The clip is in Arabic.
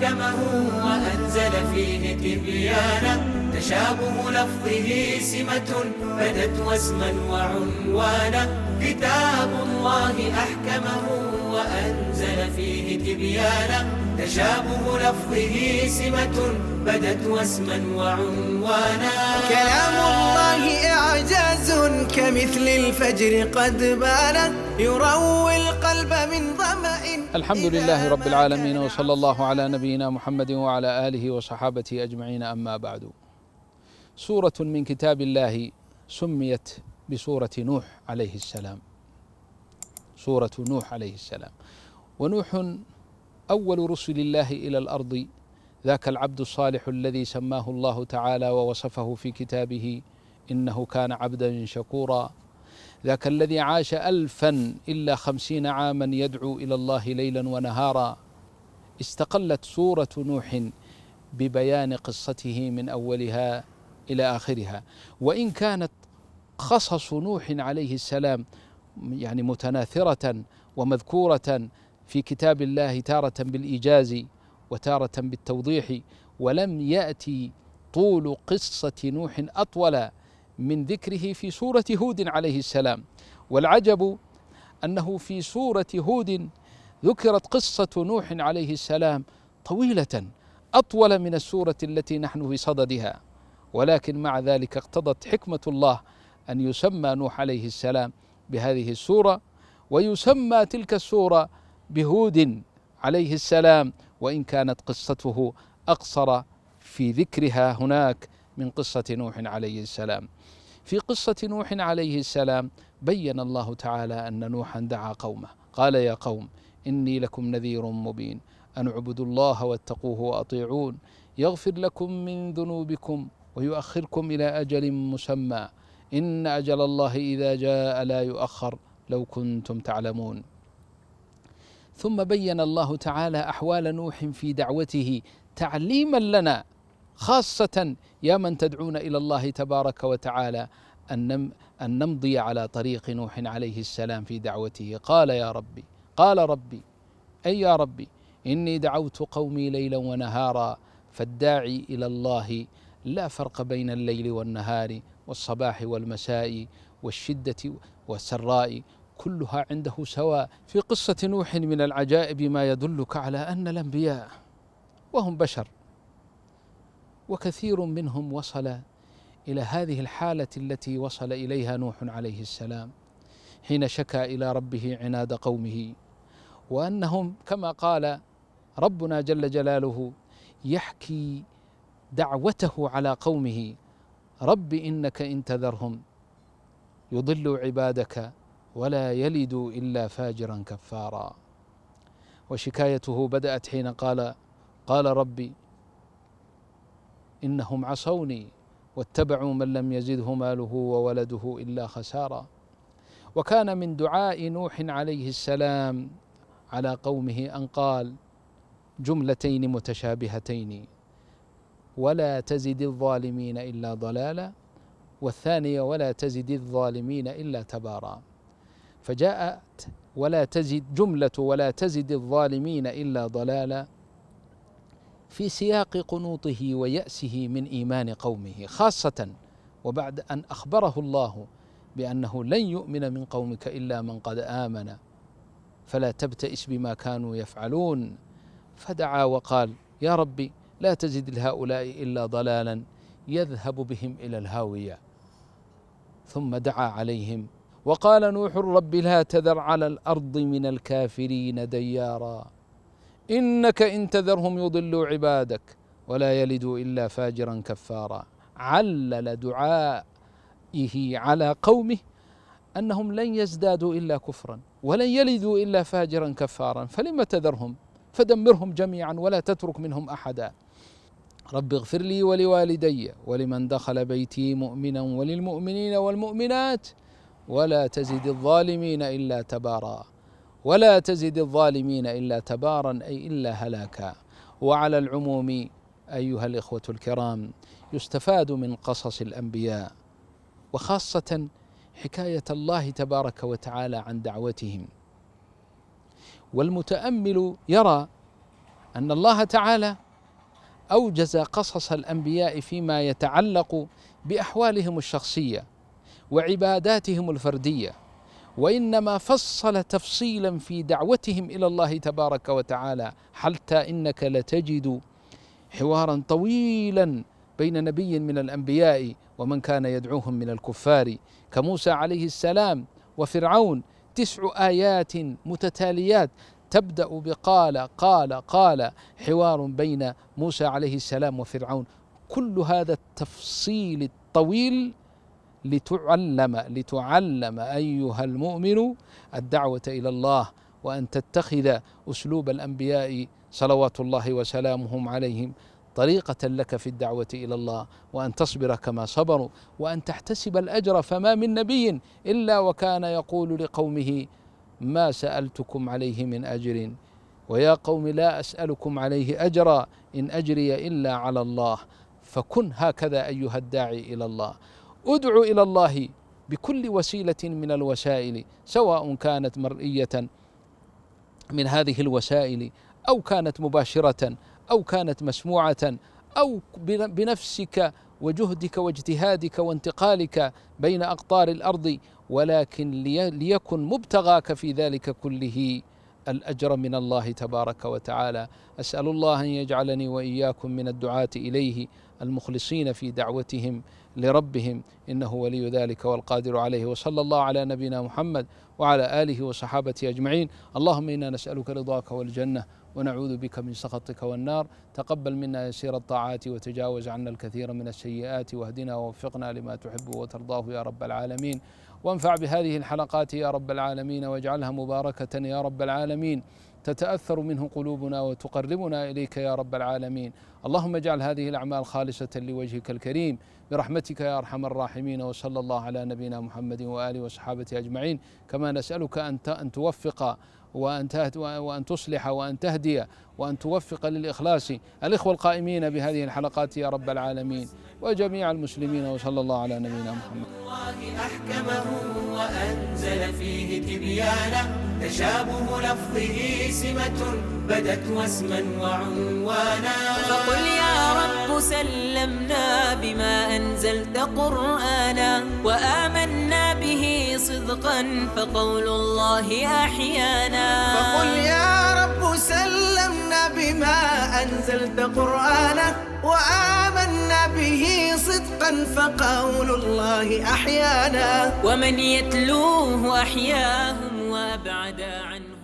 أحكمه وأنزل فيه تبيانا، تشابه لفظه سمة بدت واسما وعنوانا. كتاب الله أحكمه وأنزل فيه تبيانا، تشابه لفظه سمة بدت واسما وعنوانا. كلام الله إعجاز كمثل الفجر قد بان، يروي القلب من ظمأ. الحمد لله رب العالمين، وصلى الله على نبينا محمد وعلى آله وصحابته أجمعين، أما بعد. سورة من كتاب الله سميت بسورة نوح عليه السلام. سورة نوح عليه السلام. ونوح أول رسل الله إلى الأرض، ذاك العبد الصالح الذي سماه الله تعالى ووصفه في كتابه إنه كان عبدا شكورا، ذاك الذي عاش 1050 عاما يدعو إلى الله ليلا ونهارا. استقلت سورة نوح ببيان قصته من أولها إلى آخرها، وإن كانت قصص نوح عليه السلام يعني متناثرة ومذكورة في كتاب الله، تارة بالإيجاز وتارة بالتوضيح، ولم يأتي طول قصة نوح أطول من ذكره في سورة هود عليه السلام. والعجب أنه في سورة هود ذكرت قصة نوح عليه السلام طويلة أطول من السورة التي نحن في صددها، ولكن مع ذلك اقتضت حكمة الله أن يسمى نوح عليه السلام بهذه السورة، ويسمى تلك السورة بهود عليه السلام، وإن كانت قصته أقصر في ذكرها هناك من قصة نوح عليه السلام. في قصة نوح عليه السلام بين الله تعالى أن نوحا دعا قومه، قال: يا قوم إني لكم نذير مبين، أن اعبدوا الله واتقوه وأطيعون، يغفر لكم من ذنوبكم ويؤخركم إلى أجل مسمى، إن أجل الله إذا جاء لا يؤخر لو كنتم تعلمون. ثم بين الله تعالى أحوال نوح في دعوته تعليما لنا، خاصة يا من تدعون إلى الله تبارك وتعالى أن نمضي على طريق نوح عليه السلام في دعوته. قال ربي أي يا ربي إني دعوت قومي ليلا ونهارا، فالداعي إلى الله لا فرق بين الليل والنهار والصباح والمساء والشدة والسراء، كلها عنده سواء. في قصة نوح من العجائب ما يدلك على أن الأنبياء وهم بشر، وكثير منهم وصل إلى هذه الحالة التي وصل إليها نوح عليه السلام حين شكا إلى ربه عناد قومه، وأنهم كما قال ربنا جل جلاله يحكي دعوته على قومه: رب إنك إن تذرهم يضلوا عبادك ولا يلدوا إلا فاجرا كفارا. وشكايته بدأت حين قال ربي إنهم عصوني واتبعوا من لم يزده ماله وولده إلا خسارا. وكان من دعاء نوح عليه السلام على قومه أن قال جملتين متشابهتين: ولا تزد الظالمين إلا ضلالا، والثانية ولا تزد الظالمين إلا تبارا. فجاءت جملة ولا تزد الظالمين إلا ضلالا في سياق قنوطه ويأسه من إيمان قومه، خاصة وبعد أن أخبره الله بأنه لن يؤمن من قومك إلا من قد آمن فلا تبتئس بما كانوا يفعلون. فدعا وقال: يا ربي لا تزد لهؤلاء إلا ضلالا يذهب بهم إلى الهاوية. ثم دعا عليهم وقال نوح: رب لا تذر على الأرض من الكافرين ديارا، إنك إن تذرهم يضلوا عبادك ولا يلدوا إلا فاجرا كفارا. علل دعائه على قومه أنهم لن يزدادوا إلا كفرا ولن يلدوا إلا فاجرا كفارا، فلم تذرهم فدمرهم جميعا ولا تترك منهم أحدا. رب اغفر لي ولوالدي ولمن دخل بيتي مؤمنا وللمؤمنين والمؤمنات ولا تزد الظالمين إلا تبارا. ولا تزد الظالمين إلا تبارا أي إلا هلاكا. وعلى العموم أيها الإخوة الكرام يستفاد من قصص الأنبياء، وخاصة حكاية الله تبارك وتعالى عن دعوتهم. والمتأمل يرى أن الله تعالى أوجز قصص الأنبياء فيما يتعلق بأحوالهم الشخصية وعباداتهم الفردية، وإنما فصل تفصيلا في دعوتهم إلى الله تبارك وتعالى، حتى إنك لتجد حوارا طويلا بين نبي من الأنبياء ومن كان يدعوهم من الكفار كموسى عليه السلام وفرعون، 9 آيات متتاليات تبدأ بقال قال قال، حوار بين موسى عليه السلام وفرعون. كل هذا التفصيل الطويل لتعلم أيها المؤمن الدعوة إلى الله، وأن تتخذ أسلوب الأنبياء صلوات الله وسلامهم عليهم طريقة لك في الدعوة إلى الله، وأن تصبر كما صبروا، وأن تحتسب الأجر. فما من نبي إلا وكان يقول لقومه: ما سألتكم عليه من أجر، ويا قوم لا أسألكم عليه أجرا، إن أجري إلا على الله. فكن هكذا أيها الداعي إلى الله، ادعو إلى الله بكل وسيلة من الوسائل، سواء كانت مرئية من هذه الوسائل، أو كانت مباشرة، أو كانت مسموعة، أو بنفسك وجهدك واجتهادك وانتقالك بين أقطار الأرض، ولكن ليكن مبتغاك في ذلك كله الأجر من الله تبارك وتعالى. أسأل الله أن يجعلني وإياكم من الدعاة إليه المخلصين في دعوتهم لربهم، إنه ولي ذلك والقادر عليه. وصلى الله على نبينا محمد وعلى آله وصحابته أجمعين. اللهم إنا نسألك رضاك والجنة، ونعوذ بك من سخطك والنار. تقبل منا يسير الطاعات، وتجاوز عنا الكثير من السيئات، واهدنا ووفقنا لما تحب وترضاه يا رب العالمين. وانفع بهذه الحلقات يا رب العالمين، واجعلها مباركة يا رب العالمين، تتأثر منه قلوبنا وتقربنا إليك يا رب العالمين. اللهم اجعل هذه الأعمال خالصة لوجهك الكريم برحمتك يا أرحم الراحمين. وصلى الله على نبينا محمد وآله وصحابته أجمعين. كما نسألك أن توفق وأن تصلح وأن تهدي وأن توفق للإخلاص الإخوة القائمين بهذه الحلقات يا رب العالمين، وجميع المسلمين. وصلى الله على نبينا محمد. الله أحكمه وأنزل فيه تبيانا، تشابه لفظه سمة بدت واسما وعنوانا. فقل يا رب سلمنا بما أنزلت قرآنا، وآمنا به صدقا فقول الله أحيانا. فقل يا رب سلمنا بما أنزلت قرآنا، وآمنا به صدقا فقول الله أحيانا. ومن يتلوه أحياهم وأبعد عنه